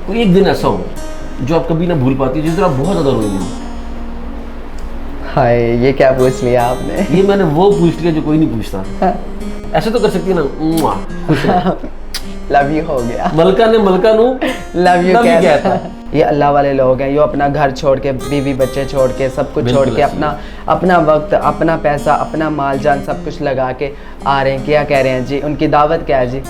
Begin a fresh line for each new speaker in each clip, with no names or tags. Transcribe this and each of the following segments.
कोई एक दिन ऐसा हो जो आप कभी ना भूल पाती, जिस दिन आप बहुत ज़्यादा रोएंगे?
हाय, ये क्या पूछ लिया आपने?
ये मैंने वो पूछ लिया जो कोई नहीं पूछता। ऐसे तो कर सकती है ना, खुश
लव यू हो गया।
मलका ने मलका नू
लव यू
क्या था?
ये अल्लाह वाले लोग हैं, ये अपना घर छोड़ के, बीवी बच्चे छोड़ के, सब कुछ छोड़ के, अपना वक्त, अपना पैसा, अपना माल जान सब कुछ लगा के आ रहे हैं। क्या कह रहे हैं जी? उनकी दावत क्या है जी?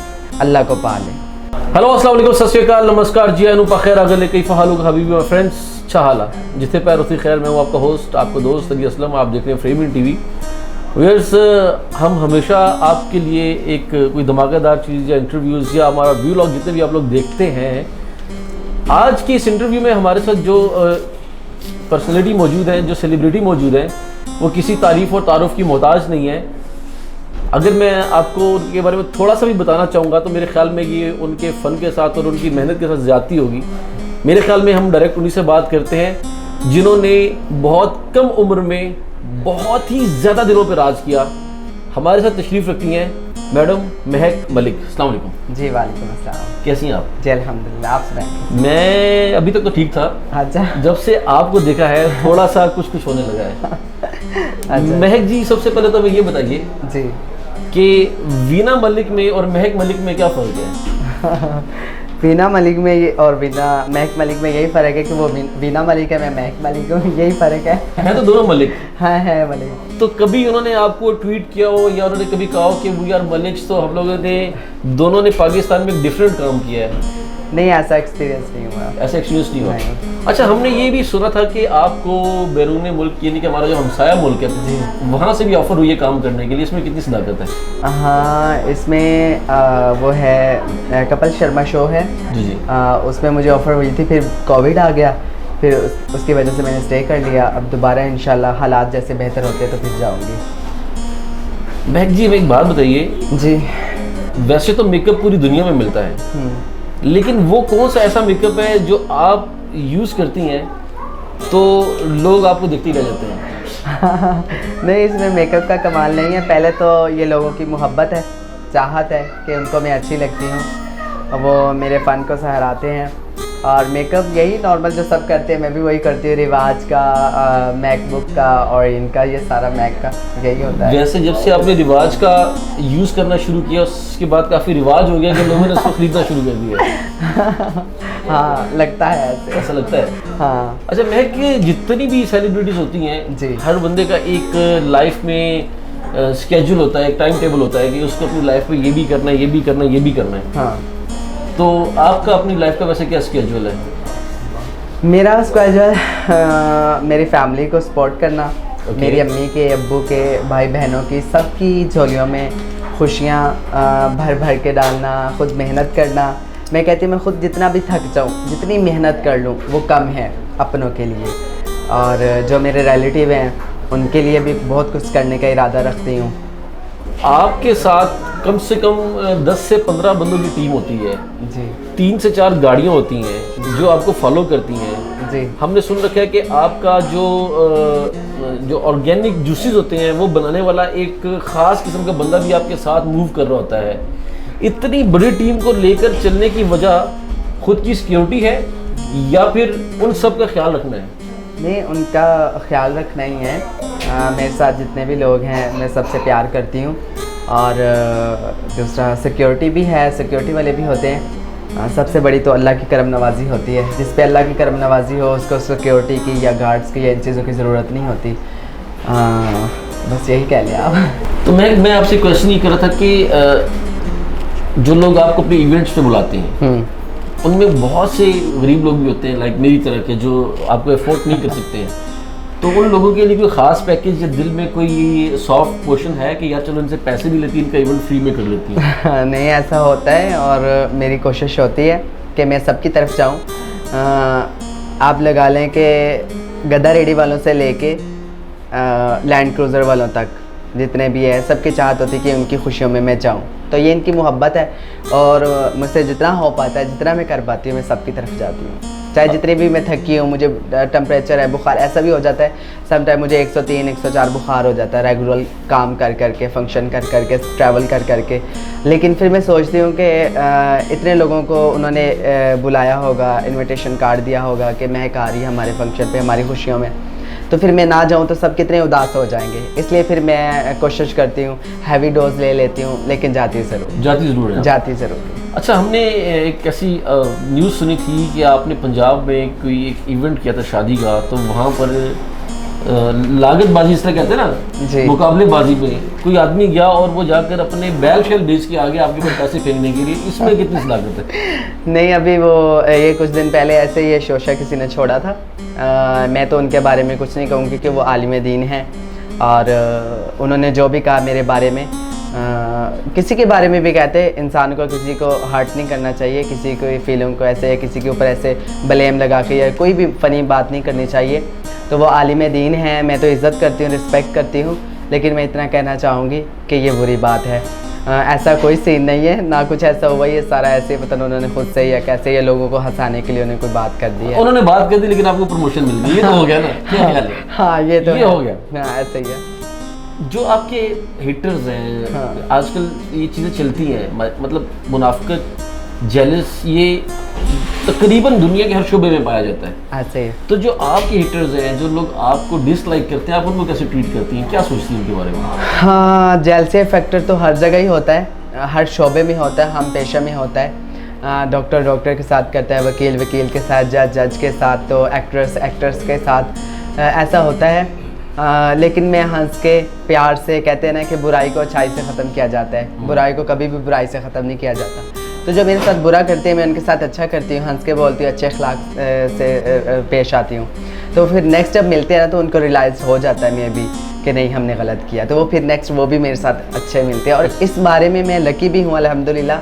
अल्लाह को पाले।
हेलो, अस्सलाम वालेकुम, सत श्री अकाल, नमस्कार जी, अनु खैर अगले कई फ़हालुक हबीबी और फ्रेंड्स, चाहाला जिथे पैर उसी खैर। मैं हूँ आपका होस्ट, आपका दोस्त अली असलम। आप देख रहे हैं फ्रेमिंग टीवी। व्यूअर्स, हम हमेशा आपके लिए एक कोई धमाकेदार चीज़ या इंटरव्यूज़ या हमारा व्लॉग जितने भी आप लोग देखते हैं, आज की इस इंटरव्यू में हमारे साथ जो पर्सनैलिटी मौजूद है, जो सेलिब्रिटी मौजूद है, वो किसी तारीफ़ और तारुफ की मोहताज नहीं है। अगर मैं आपको उनके बारे में थोड़ा सा भी बताना चाहूँगा तो मेरे ख्याल में ये उनके फ़न के साथ और उनकी मेहनत के साथ ज़्यादती होगी। मेरे ख्याल में हम डायरेक्ट उन्हीं से बात करते हैं जिन्होंने बहुत कम उम्र में बहुत ही ज़्यादा दिनों पर राज किया। हमारे साथ तशरीफ़ रखती हैं मैडम महक मलिक। अस्सलाम वालेकुम।
जी वालेकुम अस्सलाम।
कैसी हैं आप?
जी अल्हम्दुलिल्लाह, आप सुनाएं।
मैं अभी तक तो ठीक था।
अच्छा।
जब से आपको देखा है थोड़ा सा कुछ होने लगा है।
अच्छा।
महक जी, सबसे पहले तो मैं ये बताइए
जी
कि वीना मलिक में और महक मलिक में क्या फ़र्क है?
वीना मलिक में ये और महक मलिक में यही फ़र्क है कि वो वीना मलिक है, मैं महक मलिक हूँ, यही फ़र्क है
तो दोनों मलिक।
हाँ है मलिक।
तो कभी उन्होंने आपको ट्वीट किया हो या उन्होंने कभी कहा हो कि वी आर मलिक्स, तो हम लोगों ने दोनों ने पाकिस्तान में एक डिफरेंट काम किया है?
नहीं, ऐसा एक्सपीरियंस नहीं हुआ।
ऐसा एक्सपीरियंस नहीं हुआ?
नहीं।
अच्छा, हमने ये भी सुना था कि आपको बैरून मुल्क, यानी कि हमारा जो हमसाया मुल्क है, वहाँ से भी ऑफर हुई है काम करने के लिए। इसमें कितनी सदाकत है?
हाँ, इसमें वो है कपिल शर्मा शो है
जी जी।
उसमें मुझे ऑफ़र हुई थी, फिर कोविड आ गया, फिर उसकी वजह से मैंने स्टे कर लिया। अब दोबारा इंशाल्लाह हालात जैसे बेहतर होते हैं तो फिर जाऊँगी।
महक जी, एक बात बताइए
जी।
वैसे तो मेकअप पूरी दुनिया में मिलता है, लेकिन वो कौन सा ऐसा मेकअप है जो आप यूज़ करती हैं तो लोग आपको देखते ही रह जाते हैं?
नहीं, इसमें मेकअप का कमाल नहीं है। पहले तो ये लोगों की मोहब्बत है, चाहत है कि उनको मैं अच्छी लगती हूँ, वो मेरे फ़न को सहराते हैं। और मेकअप यही नॉर्मल जो सब करते हैं, मैं भी वही करती हूँ, रिवाज का, मैकबुक का और इनका, ये सारा मैक का यही होता है।
वैसे जब से आपने रिवाज का यूज़ करना शुरू किया उसके बाद काफ़ी रिवाज हो गया कि लोगों ने इसको खरीदना शुरू कर दिया।
हाँ, लगता है ऐसे।
ऐसा लगता है?
हाँ।
अच्छा महक, जितनी भी सेलिब्रिटीज़ होती हैं
जी,
हर बंदे का एक लाइफ में स्केड्यूल होता है, एक टाइम टेबल होता है कि उसको अपनी लाइफ में ये भी करना है, ये भी करना है, ये भी करना है।
हाँ।
तो आपका अपनी लाइफ का वैसे क्या स्केड्यूल है?
मेरा स्केड्यूल मेरी फैमिली को सपोर्ट करना, मेरी अम्मी के, अब्बू के, भाई बहनों की, सबकी झोलियों में खुशियाँ भर भर के डालना, खुद मेहनत करना। मैं कहती हूँ मैं खुद जितना भी थक जाऊँ, जितनी मेहनत कर लूँ वो कम है अपनों के लिए। और जो मेरे रिलेटिव हैं उनके लिए भी बहुत कुछ करने का इरादा रखती हूँ।
आपके साथ कम से कम 10 से 15 बंदों की टीम होती है
जी।
3 से 4 गाड़ियाँ होती हैं जो आपको फॉलो करती हैं
जी।
हमने सुन रखा है कि आपका जो ऑर्गेनिक जूसेस होते हैं वो बनाने वाला एक ख़ास किस्म का बंदा भी आपके साथ मूव कर रहा होता है। इतनी बड़ी टीम को लेकर चलने की वजह खुद की सिक्योरिटी है या फिर उन सब का ख्याल रखना है?
नहीं, उनका ख्याल रखना ही है। मेरे साथ जितने भी लोग हैं मैं सबसे प्यार करती हूँ। और दूसरा सिक्योरिटी भी है, सिक्योरिटी वाले भी होते हैं। सबसे बड़ी तो अल्लाह की करम नवाज़ी होती है। जिस पे अल्लाह की करम नवाज़ी हो उसको सिक्योरिटी की या गार्ड्स की या इन चीज़ों की ज़रूरत नहीं होती। बस यही कह लिया आप।
तो मैं आपसे क्वेश्चन ये कर रहा था कि जो लोग आपको अपने इवेंट्स पे बुलाते हैं उनमें बहुत से गरीब लोग भी होते हैं, लाइक मेरी तरह के, जो आपको अफोर्ड नहीं कर सकते हैं। तो उन लोगों के लिए कोई ख़ास पैकेज या दिल में कोई सॉफ्ट पोर्शन है कि यार चलो इनसे पैसे भी लेती, इनका इवेंट फ्री में कर लेती है?
नहीं, ऐसा होता है और मेरी कोशिश होती है कि मैं सबकी तरफ जाऊँ। आप लगा लें कि गदा रेडी वालों से लेके लैंड क्रूज़र वालों तक जितने भी है, सबकी चाहत होती है कि उनकी खुशियों में मैं जाऊँ। तो ये इनकी मोहब्बत है और मुझसे जितना हो पाता है, जितना मैं कर पाती हूँ, मैं सबकी तरफ जाती हूँ। चाहे जितनी भी मैं थकी हूँ, मुझे टेम्परेचर है, बुखार ऐसा भी हो जाता है। सम टाइम मुझे 103 104 बुखार हो जाता है रेगुलर काम कर करके, फंक्शन कर करके, ट्रैवल कर करके। लेकिन फिर मैं सोचती हूँ कि इतने लोगों को उन्होंने बुलाया होगा, इनविटेशन कार्ड दिया होगा कि महक आ रही है हमारे फंक्शन पे, हमारी खुशियों में, तो फिर मैं ना जाऊँ तो सब कितने उदास हो जाएंगे। इसलिए फिर मैं कोशिश करती हूँ, हैवी डोज ले लेती हूँ, लेकिन जाती ज़रूर है। जाती ज़रूर।
अच्छा, हमने एक ऐसी न्यूज़ सुनी थी कि आपने पंजाब में कोई एक इवेंट किया था शादी का, तो वहाँ पर लागतबाजी इस तरह कहते हैं ना, मुकाबलेबाजी में कोई आदमी गया और वो जाकर अपने बैल शैल बेच के आगे आपके ऊपर पैसे फेंकने के लिए, इसमें कितनी लागत है?
नहीं, अभी वो ये कुछ दिन पहले ऐसे ये शोशा किसी ने छोड़ा था। मैं तो उनके बारे में कुछ नहीं कहूँगी कि वो आलिम दीन हैं, और उन्होंने जो भी कहा मेरे बारे में, किसी के बारे में भी कहते, इंसान को किसी को हर्ट नहीं करना चाहिए, किसी को फीलिंग को ऐसे, किसी के ऊपर ऐसे ब्लेम लगा के या कोई भी फ़नी बात नहीं करनी चाहिए। तो वो आलिम दीन हैं, मैं तो इज़्ज़त करती हूँ, रिस्पेक्ट करती हूँ, लेकिन मैं इतना कहना चाहूँगी कि ये बुरी बात है। ऐसा कोई सीन नहीं है, ना कुछ ऐसा हुआ, ये सारा ऐसे पता नहीं उन्होंने खुद से या कैसे ये लोगों को हंसाने के लिए उन्होंने कोई बात कर दी है।
उन्होंने बात कर दी लेकिन आपको प्रमोशन मिल गई, ये तो हो गया ना। क्या ख्याल है?
हाँ, ये तो
हो गया।
हाँ, ऐसे ही है।
जो आपके हिटर्स हैं, आजकल ये चीज़ें चलती हैं, मतलब मुनाफिकत, जेलस, ये तकरीबन दुनिया के हर शोबे में पाया जाता है।
ऐसे ही।
तो जो आपके हिटर्स हैं, जो लोग आपको डिसलाइक करते हैं, आप उनको कैसे ट्रीट करती हैं, क्या सोचती हैं उनके बारे में?
हाँ, जेलसी फैक्टर तो हर जगह ही होता है, हर शोबे में होता है, हम पेशा में होता है। डॉक्टर के साथ करता है, वकील के साथ, जज के साथ, तो एक्टर्स के साथ ऐसा होता है। लेकिन मैं हंस के प्यार से, कहते हैं ना कि बुराई को अच्छाई से ख़त्म किया जाता है, बुराई को कभी भी बुराई से ख़त्म नहीं किया जाता। तो जो मेरे साथ बुरा करते हैं, मैं उनके साथ अच्छा करती हूँ, हंस के बोलती हूँ, अच्छे अखलाक से पेश आती हूँ। तो फिर नेक्स्ट जब मिलते हैं ना, तो उनको रियलाइज़ हो जाता है मे बी कि नहीं, हमने गलत किया, तो वो फिर नेक्स्ट वो भी मेरे साथ अच्छे मिलते हैं। और इस बारे में मैं लकी भी हूँ अल्हम्दुलिल्लाह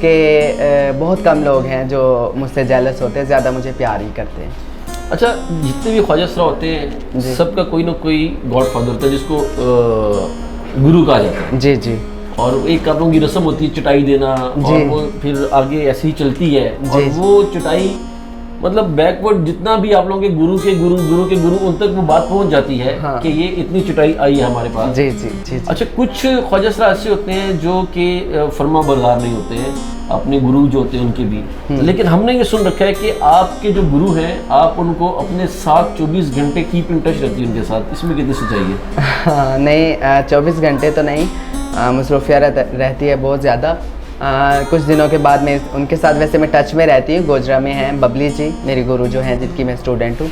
कि बहुत कम लोग हैं जो मुझसे जेलस होते हैं, ज़्यादा मुझे प्यार ही करते हैं।
अच्छा, जितने भी ख्वाजा असरा होते हैं, सबका कोई ना कोई गॉड फादर होता है जिसको गुरु कहा जाता है।
जी जी।
और एक आप लोगों की रस्म होती है चटाई देना, और वो फिर आगे ऐसे ही चलती है, और वो चटाई मतलब बैकवर्ड जितना भी आप लोगों के गुरु के गुरु उन तक वो बात पहुंच जाती है। हाँ। कि ये इतनी चटाई आई है हमारे पास।
जी जी जी, जी।
अच्छा, कुछ ख्वाजा असरा ऐसे होते हैं जो कि फर्मा बरदार नहीं होते हैं, अपने गुरु जो होते हैं उनके भी, लेकिन हमने ये सुन रखा है कि आपके जो गुरु हैं, आप उनको अपने साथ 24 घंटे कीप इन टच रहती है उनके साथ, इसमें कितनी सच्चाई है?
हाँ, नहीं, 24 घंटे तो नहीं, मसरूफिया रहती है बहुत ज़्यादा। कुछ दिनों के बाद मैं उनके साथ वैसे मैं टच में रहती हूँ। गोजरा में हैं बबली जी, मेरी गुरु जो हैं, जिनकी मैं स्टूडेंट हूँ,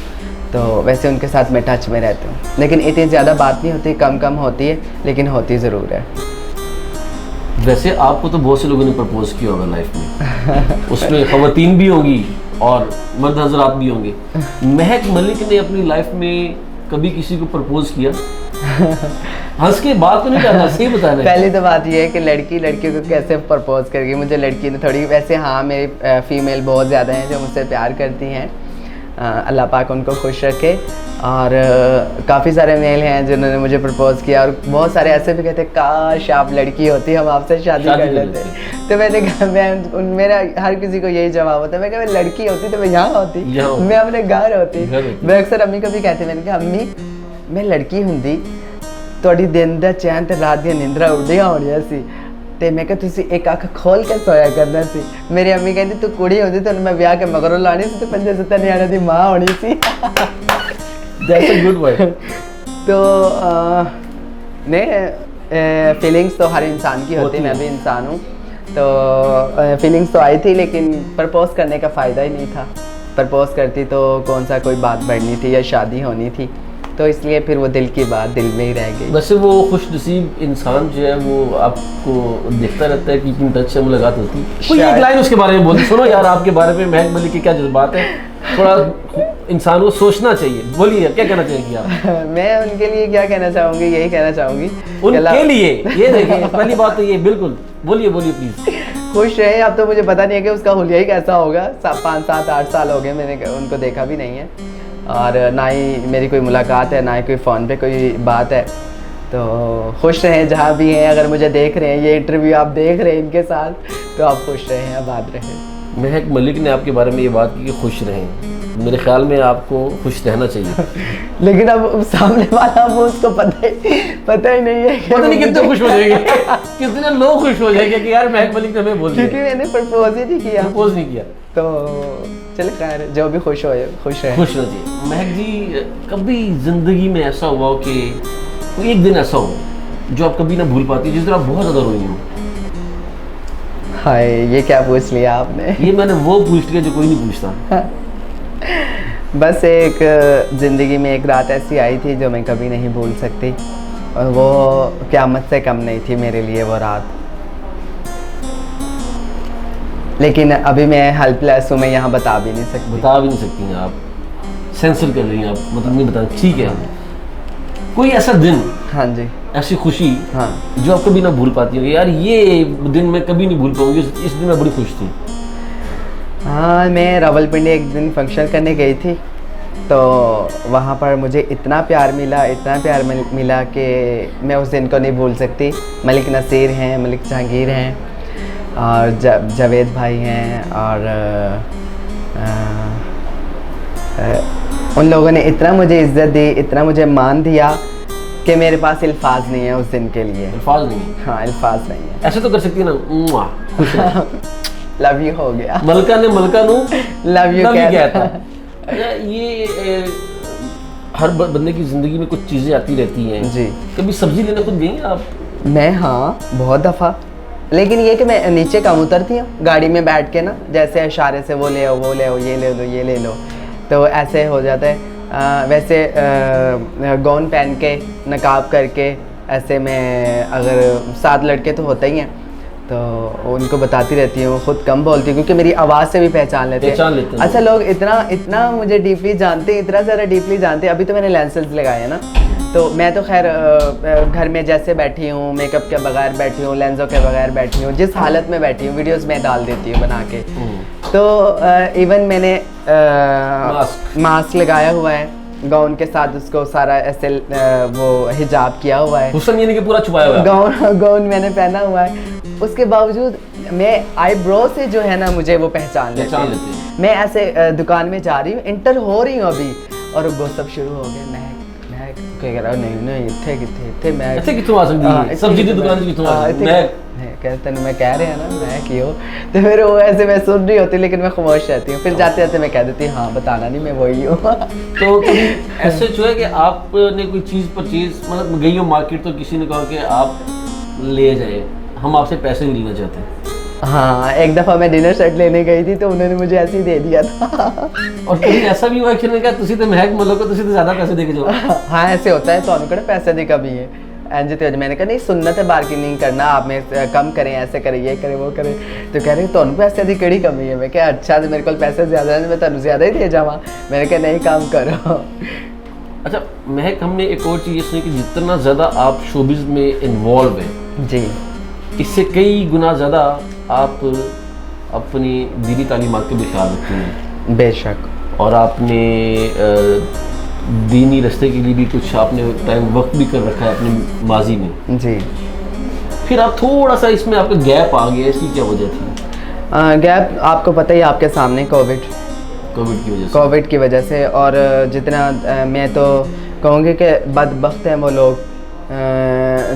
तो वैसे उनके साथ मैं टच में रहती हूँ, लेकिन इतनी ज़्यादा बात नहीं होती, कम होती है, लेकिन होती ज़रूर है।
वैसे आपको तो बहुत से लोगों ने प्रपोज किया होगा लाइफ में, उसमें ख़वातीन भी होंगी और मर्द हजरात भी होंगे। महक मलिक ने अपनी लाइफ में कभी किसी को प्रपोज किया? हंस के बात तो नहीं करना, सही बताना।
पहली तो बात ये है कि लड़की को कैसे प्रपोज करेगी। मुझे लड़की ने थोड़ी, वैसे हाँ, मेरी फीमेल बहुत ज़्यादा हैं जो मुझसे प्यार करती हैं, अल्लाह पाक उनको खुश रखे। और काफ़ी सारे मेल हैं जिन्होंने मुझे प्रपोज किया, और बहुत सारे ऐसे भी कहते काश आप लड़की होती, हम आपसे शादी कर लेते। तो मैंने कहा, मेरा हर किसी को यही जवाब होता है, मैं कहा मैं लड़की होती तो मैं यहाँ होती, मैं अपने घर होती। मैं अक्सर अम्मी को भी कहती, मैंने कहा अम्मी मैं लड़की होंगी, ਤੁਹਾਡੀ दिन ਦਾ चैन ਤੇ रात ਦੀਆਂ ਨੀਂਦਰਾਂ ਉੱਡੀਆਂ ਹੋਣੀਆਂ ਸੀ, ਤੇ ਮੈਂ ਕਿਹਾ ਤੁਸੀਂ ਇੱਕ ਅੱਖ ਖੋਲ ਕੇ ਸੋਇਆ ਕਰਨਾ ਸੀ। ਮੇਰੀ ਅੰਮੀ ਕਹਿੰਦੀ ਤੂੰ ਕੁੜੀ ਹੁੰਦੀ ਤਾਂ ਮੈਂ ਵਿਆਹ ਕੇ ਮਗਰੋਂ ਲਾਣੀ ਸੀ ਤੇ 5-7 ਨਿਆਣਿਆਂ ਦੀ ਮਾਂ ਹੋਣੀ ਸੀ।
That's a good way.
तो ने फीलिंग्स तो हर इंसान की होती, मैं भी इंसान हूँ, तो फीलिंग्स तो आई थी, लेकिन प्रपोज करने का फ़ायदा ही नहीं था। प्रपोज करती तो कौन सा कोई बात बढ़नी थी या शादी होनी थी, तो इसलिए फिर वो दिल की बात दिल में ही रह गई।
वैसे वो खुशनसीब इंसान जो है वो आपको देखता रहता है कि इन टच से मुलाकात होती है। कोई एक लाइन उसके बारे में बोल, सुनो यार आपके बारे में महक मलिक की क्या जज्बात है, थोड़ा इंसान को सोचना चाहिए। बोलिए, क्या कहना चाहेंगी आप?
मैं उनके लिए क्या कहना चाहूँगी, यही कहना चाहूँगी
उनके लिए, ये देखिए पहली बात तो ये, बिल्कुल बोलिए प्लीज़।
खुश रहे। अब तो मुझे पता नहीं है कि उसका हुलिया ही कैसा होगा, 5, 7, 8 साल हो गए मैंने उनको देखा भी नहीं है, और ना ही मेरी कोई मुलाकात है, ना ही कोई फ़ोन पे कोई बात है। तो खुश रहें जहाँ भी हैं, अगर मुझे देख रहे हैं, ये इंटरव्यू आप देख रहे हैं इनके साथ, तो आप खुश रहें, आबाद रहें।
महक मलिक ने आपके बारे में ये बात की कि खुश रहें, तो मेरे ख्याल में आपको खुश रहना चाहिए।
लेकिन अब सामने वाला वो उसको पता ही नहीं है कि
पता नहीं कितने खुश हो जाएंगे, कितने लोग खुश हो जाएंगे कि यार महक मलिक ने हमें बोल
क्योंकि
दिया,
मैंने प्रपोज ही नहीं किया।
प्रपोज नहीं किया।
तो चल खैर, जो भी खुश हो खुश है।
खुश रहना चाहिए। महक जी, कभी जिंदगी में ऐसा हुआ हो कि कोई एक दिन ऐसा हो जो आप कभी ना भूल पाती, जिस दिन आप बहुत ज्यादा रोई हो?
हाय, ये क्या पूछ लिया आपने।
ये मैंने वो पूछ लिया जो कोई नहीं पूछता।
बस एक ज़िंदगी में एक रात ऐसी आई थी जो मैं कभी नहीं भूल सकती, और वो क़यामत से कम नहीं थी मेरे लिए वो रात। लेकिन अभी मैं हेल्पलेस हूँ, मैं यहाँ बता भी नहीं सकती।
बता भी नहीं सकती हैं आप, सेंसर कर रही हैं आप, मतलब नहीं बता। ठीक है, कोई ऐसा दिन,
हाँ जी,
ऐसी खुशी
हाँ,
जो आप कभी ना भूल पाती हो, यार ये दिन मैं कभी नहीं भूल पाऊंगी, इस दिन मैं बड़ी खुश थी।
हाँ, मैं रावलपिंडी एक दिन फंक्शन करने गई थी, तो वहाँ पर मुझे इतना प्यार मिला कि मैं उस दिन को नहीं भूल सकती। मलिक नसीर हैं, मलिक जहांगीर हैं, और जावेद भाई हैं, और उन लोगों ने इतना मुझे इज़्ज़त दी, इतना मुझे मान दिया कि मेरे पास अल्फाज नहीं है उस दिन के लिए।
अल्फाज नहीं है?
हाँ, अल्फाज नहीं है।
ऐसे तो कर सकती है ना, मुआ, खुश रहो।
लव यू हो गया।
मलका ने मलका नू
लव यू
कहता। अच्छा, ये हर बंदे की जिंदगी में कुछ चीजें आती रहती हैं
जी।
कभी सब्जी लेने खुद गई हैं आप?
मैं, हाँ, बहुत दफ़ा। लेकिन ये कि मैं नीचे कम उतरती हूँ गाड़ी में बैठ के ना, जैसे इशारे से वो ले आओ, वो ले आओ, ये ले लो, ये ले लो, तो ऐसे हो जाता है। वैसे गाउन पहन के, नकाब करके, ऐसे में अगर 7 लड़के तो होते ही हैं, तो उनको बताती रहती हूँ, खुद कम बोलती हूँ क्योंकि मेरी आवाज़ से भी पहचान लेते हैं। अच्छा, लोग इतना मुझे डीपली जानते हैं, इतना ज़्यादा डीपली जानते हैं। अभी तो मैंने लेंसेज लगाए हैं ना, तो मैं तो खैर घर में जैसे बैठी हूँ, मेकअप के बगैर बैठी हूँ, लेंसों के बगैर बैठी हूँ, जिस हालत में बैठी हूँ वीडियोस में डाल देती हूँ बना के। तो इवन मैंने मास्क लगाया हुआ है, गाउन के साथ उसको सारा ऐसे वो हिजाब किया हुआ है,
हुस्न यानी कि पूरा छुपाया हुआ है।
गाउन मैंने पहना हुआ है। उसके बावजूद मैं आईब्रो से जो है ना, मुझे वो पहचान लेते हैं। मैं ऐसे दुकान में जा रही हूँ, इंटर हो रही हूँ अभी, और वो सब शुरू हो गया। मैं कह रहा नहीं इतने मैं
ऐसे कितों आ सकती है सब्जी की दुकान कितों आ सकती है?
मैं कहते मैं कह रहे हैं ना, मैं क्यों, तो फिर वो ऐसे मैं सुन रही होती, लेकिन मैं खामोश रहती हूँ। फिर जाते जाते मैं कह देती हूँ, हाँ बताना नहीं, मैं वही हूँ।
तो कभी ऐसे जो है कि आपने कोई चीज़ परचेज, मतलब गई हो मार्केट, तो किसी ने कहा कि आप ले जाए, हम आपसे पैसे नहीं लेना चाहते?
हाँ, एक दफ़ा मैं डिनर सेट लेने गई थी, तो उन्होंने मुझे ऐसे ही दे दिया था।
और कभी ऐसा भी हुआ कि उन्होंने कहा तुसी तो महक मलिक हो, तुसी तो ज़्यादा पैसे दे के जाओ?
हाँ, ऐसे होता है, तो उन्होंने पैसे दे कभी है एंज तो मैंने कहा नहीं, सुन्नत है बार्गेनिंग करना, आप में कम करें, ऐसे करें, ये करें, वो करें। तो कह रहे तो पैसे दी कड़ी कमी है। मैं क्या, अच्छा तो मेरे को पैसे ज़्यादा है, मैं तुम ज़्यादा ही दे जावा। मैंने कहा नहीं, काम करो।
अच्छा महक, हमने एक और चीज़ सुनी कि जितना ज़्यादा आप शोबिज़ में इन्वॉल्व हैं
जी, इससे
कई गुना ज़्यादा आप अपनी दीनी तालीमात के भी ख्याल रखती हैं।
बेशक।
और आपने दीनी रास्ते के लिए भी कुछ आपने टाइम वक्त भी कर रखा है अपने माजी में।
जी।
फिर आप थोड़ा सा इसमें आपका गैप आ गया, इसकी क्या वजह थी?
गैप आपको पता ही, आपके सामने कोविड की वजह से। और जितना मैं तो कहूँगी कि बदबख्त हैं वो लोग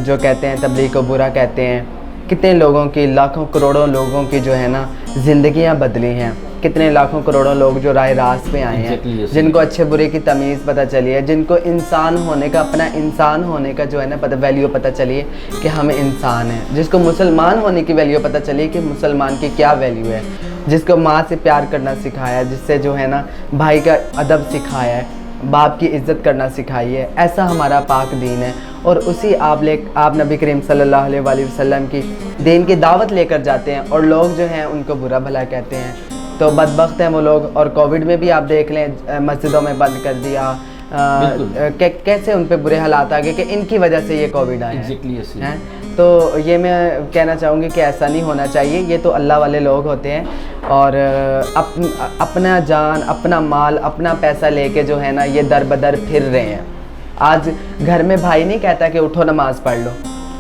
जो कहते हैं तबलीग को बुरा कहते हैं। कितने लोगों की, लाखों करोड़ों लोगों की जो है ना ज़िंदगियाँ बदली हैं। कितने लाखों करोड़ों लोग जो राह रास्त पे आए हैं, जिनको अच्छे बुरे की तमीज़ पता चली है, जिनको इंसान होने का, अपना इंसान होने का जो है ना पता, वैल्यू पता चली है कि हम इंसान हैं। जिसको मुसलमान होने की वैल्यू पता चली कि मुसलमान की क्या वैल्यू है। जिसको माँ से प्यार करना सिखाया, जिससे जो है ना भाई का अदब सिखाया है, बाप की इज़्ज़त करना सिखाई है। ऐसा हमारा पाक दीन है। और उसी आप नबी करीम सल्लल्लाहु अलैहि वसल्लम की दीन की दावत लेकर जाते हैं, और लोग जो हैं उनको बुरा भला कहते हैं। तो बदबख्त हैं वो लोग। और कोविड में भी आप देख लें, मस्जिदों में बंद कर दिया, कैसे उन पे बुरे हालात आ गए कि इनकी वजह से ये कोविड आया है। तो ये मैं कहना चाहूँगी कि ऐसा नहीं होना चाहिए। ये तो अल्लाह वाले लोग होते हैं, और अपना जान, अपना माल, अपना पैसा लेके जो है ना ये दर बदर फिर रहे हैं। आज घर में भाई नहीं कहता कि उठो नमाज़ पढ़ लो,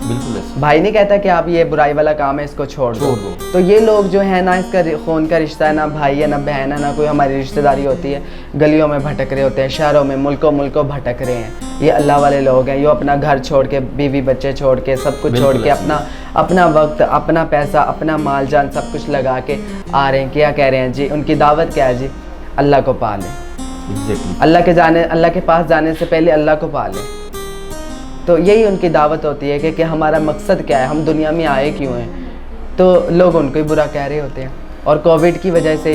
बिल्कुल ऐसे।
भाई नहीं कहता कि आप ये बुराई वाला काम है इसको छोड़ दो। तो ये लोग जो है ना, इसका खून का रिश्ता है, ना भाई है ना बहन है, ना कोई हमारी रिश्तेदारी होती है, गलियों में भटक रहे होते हैं, शहरों में मुल्कों भटक रहे हैं। ये अल्लाह वाले लोग हैं, ये अपना घर छोड़ के, बीवी बच्चे छोड़ के, सब कुछ छोड़ के, अपना वक्त, अपना पैसा, अपना माल जान सब कुछ लगा के आ रहे हैं। क्या कह रहे हैं जी, उनकी दावत क्या है जी? अल्लाह को पा लें। अल्लाह के पास जाने से पहले अल्लाह को पा लें। तो यही उनकी दावत होती है कि हमारा मकसद क्या है, हम दुनिया में आए क्यों हैं। तो लोग उनको ही बुरा कह रहे होते हैं। और कोविड की वजह से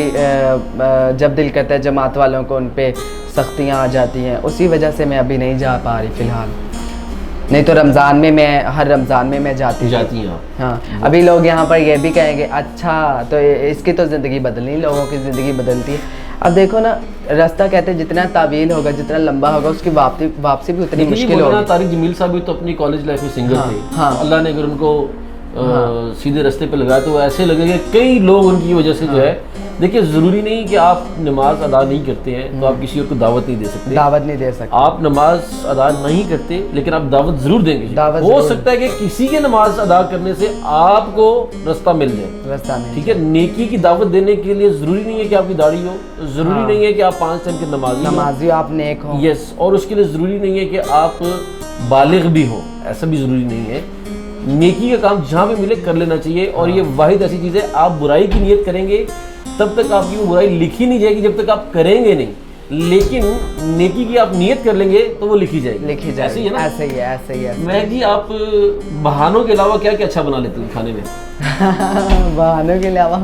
जब दिल करता है जमात वालों को उन पे सख्तियाँ आ जाती हैं, उसी वजह से मैं अभी नहीं जा पा रही फ़िलहाल। नहीं तो रमज़ान में मैं हर रमज़ान में मैं जाती
हैं।
हाँ, अभी लोग यहाँ पर ये भी कहेंगे अच्छा तो इसकी तो ज़िंदगी बदलनी, लोगों की ज़िंदगी बदलती है। अब देखो ना, रास्ता कहते हैं जितना तावील होगा, जितना लंबा होगा, उसकी वापसी भी उतनी मुश्किल होगी।
तारिक जमील साहब भी तो अपनी कॉलेज लाइफ में सिंगर थे।
हाँ।
अल्लाह ने अगर उनको सीधे रास्ते पे लगाया तो ऐसे लगेगा कई लोग उनकी वजह से जो है। देखिए, ज़रूरी नहीं कि आप नमाज अदा नहीं करते हैं तो आप किसी और को दावत नहीं दे सकते। आप नमाज अदा नहीं करते लेकिन आप दावत ज़रूर देंगे। हो सकता है कि किसी के नमाज अदा करने से आपको रास्ता मिल जाए। ठीक है, नेकी की दावत देने के लिए ज़रूरी नहीं है कि आपकी दाढ़ी हो, ज़रूरी नहीं है कि आप 5 टाइम के नमाजी
आप नेक हो।
यस, और उसके लिए ज़रूरी नहीं है कि आप बालिग भी हो, ऐसा भी ज़रूरी नहीं है। नेकी का काम जहाँ भी मिले कर लेना चाहिए। और ये वाहिद ऐसी चीज़ है, आप बुराई की नियत करेंगे तब तक आपकी वो बुराई लिखी नहीं जाएगी जब तक आप करेंगे नहीं। लेकिन नेकी की आप नियत कर लेंगे तो वो लिखी जाएगी। ऐसे ही है ना?
ऐसे ही है।
मैं जी, आप बहानों के अलावा क्या क्या अच्छा बना लेती हूँ खाने में?
बहानों के अलावा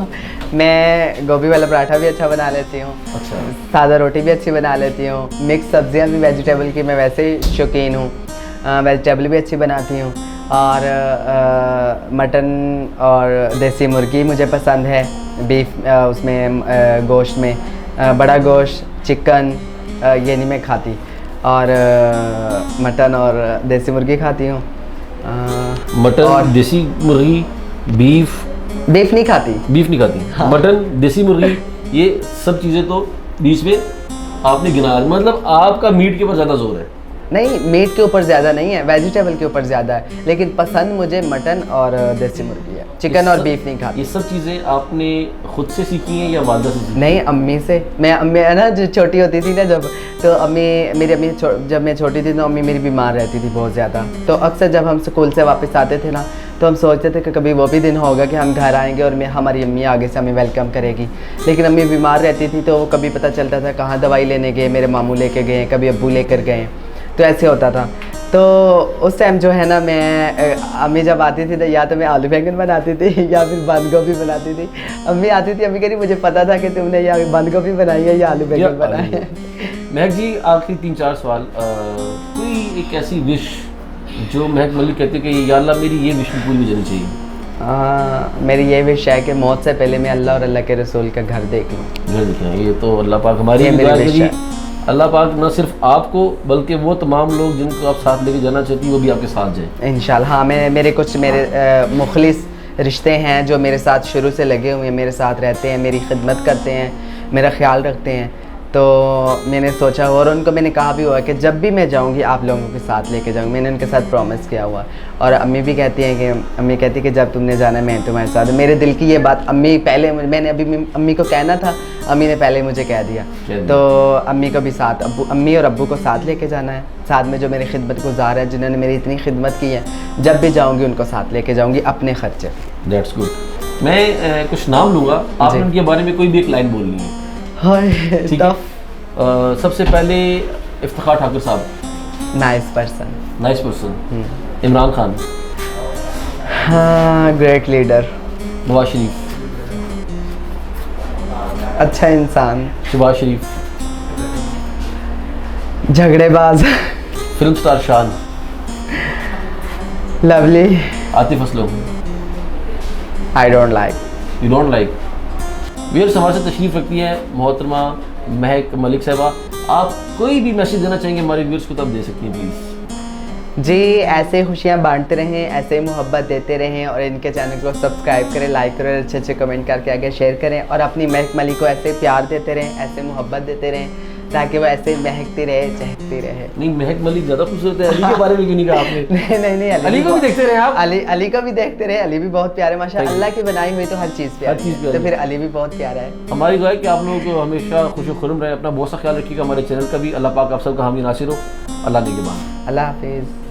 मैं गोभी वाला पराठा भी अच्छा बना लेती हूँ।
अच्छा।
सादा रोटी भी अच्छी बना लेती हूँ। मिक्स सब्जियाँ भी, वेजिटेबल की मैं वैसे ही शौकीन हूँ, वेजिटेबल भी अच्छी बनाती हूँ। और मटन और देसी मुर्गी मुझे पसंद है। बीफ उसमें गोश्त में बड़ा गोश्त, चिकन ये नहीं मैं खाती। और मटन और देसी मुर्गी खाती हूँ।
मटन और देसी मुर्गी, बीफ
नहीं खाती।
हाँ। मटन, देसी मुर्गी, ये सब चीज़ें तो बीच में आपने गिना, मतलब आपका मीट के ऊपर ज़्यादा जोर है।
नहीं, मीट के ऊपर ज़्यादा नहीं है, वेजिटेबल के ऊपर ज़्यादा है, लेकिन पसंद मुझे मटन और देसी मुर्गी है। चिकन और बीफ नहीं खाती।
ये सब चीज़ें आपने खुद से सीखी हैं या वालदा से सीखी?
नहीं, अम्मी से। अम्मी है ना, जो छोटी होती थी ना जब, तो मेरी अम्मी जब मैं छोटी थी तो अम्मी मेरी बीमार रहती थी बहुत ज़्यादा। तो अक्सर जब हम स्कूल से वापस आते थे ना, तो हम सोचते थे कि कभी वो भी दिन होगा कि हम घर आएंगे और हमारी अम्मी आगे से हमें वेलकम करेगी। लेकिन अम्मी बीमार रहती थी तो कभी पता चलता था कहाँ दवाई लेने गए, मेरे मामू लेके गए, कभी अब्बू लेकर गए, तो ऐसे होता था। तो उस टाइम जो है ना, मैं अम्मी जब आती थी तो या तो मैं आलू बैंगन बनाती थी या फिर बंद गोभी बनाती थी। अम्मी आती थी, अम्मी कह रही मुझे पता था कि तुमने या बंद गोभी बनाई है या आलू बैंगन बनाए हैं।
महक जी, आखिरी 3-4 सवाल। कोई एक ऐसी विश जो महक मलिक कहते कि या अल्लाह मेरी ये विश पूरी हो जानी चाहिए?
मेरी ये विश है कि मौत से पहले मैं अल्लाह और अल्लाह के रसूल का घर देख लूँ।
घर देखें, ये तो अल्लाह पाक हमारी विश है। अल्लाह पाक न सिर्फ आपको बल्कि वो तमाम लोग जिनको आप साथ लेके जाना चाहती हैं वो भी आपके साथ जाए
इंशाल्लाह। हाँ, मेरे कुछ मुखलिस रिश्ते हैं जो मेरे साथ शुरू से लगे हुए हैं, मेरे साथ रहते हैं, मेरी खिदमत करते हैं, मेरा ख्याल रखते हैं। तो मैंने सोचा, और उनको मैंने कहा भी हुआ कि जब भी मैं जाऊंगी आप लोगों के साथ लेके जाऊंगी। मैंने उनके साथ प्रॉमिस किया हुआ। और अम्मी भी कहती हैं कि अम्मी कहती है कि जब तुमने जाना मैं तुम्हारे साथ। मेरे दिल की ये बात अम्मी पहले, मैंने अभी अम्मी को कहना था, अम्मी ने पहले मुझे कह दिया। तो अम्मी को भी साथ, अम्मी और अब्बू को साथ लेके जाना है। साथ में जो मेरी खिदमत गुजार है, जिन्होंने मेरी इतनी खिदमत की है, जब भी जाऊँगी उनको साथ लेके जाऊँगी अपने खर्चे।
That's good. मैं कुछ नाम लूँगा, आपने उनके बारे में कोई भी एक लाइन बोलनी है।
ठीक है।
सबसे पहले इफ्तिखार ठाकुर साहब।
Nice person.
इमरान खान।
हाँ, ग्रेट लीडर।
नवाज शरीफ।
अच्छा इंसान।
शहबाज शरीफ।
झगड़ेबाज।
Film star Shan.
Lovely.
Atif Aslam.
I don't like.
You don't like. Viewers, हमारे साथ तशरीफ़ रखती है मोहतरमा महक मलिक साहबा। आप कोई भी मैसेज देना चाहेंगे हमारे व्यूअर्स को तो आप दे सकती हैं प्लीज़।
जी, ऐसे खुशियाँ बांटते रहें, ऐसे मोहब्बत देते रहें, और इनके चैनल को सब्सक्राइब करें, लाइक करें, अच्छे कमेंट करके आगे शेयर करें, और अपनी महक मलिक को ऐसे प्यार देते रहें, ऐसे मोहब्बत देते रहें, ताकि वो ऐसे महकती रहे, चहकती रहे।
नहीं, महक मलिक ज्यादा खूबसूरत है, अली के बारे में क्यों नहीं कहा आपने?
नहीं,
अली को भी देखते रहे आप?
अली का भी देखते रहे, अली भी बहुत प्यारे माशाल्लाह, अल्लाह की बनाई हुई तो हर चीज़
हर चीज़
प्यारी है, तो फिर अली भी बहुत प्यारा है।
हमारी दुआ है कि आप लोगों को हमेशा खुश खुरम रहे, अपना बहुत सा ख्याल रखिएगा, हमारे चैनल का भी। अल्लाह पाक आप सबका हामी नासिर हो। अल्लाह निगहबान।
अल्लाह हाफिज़।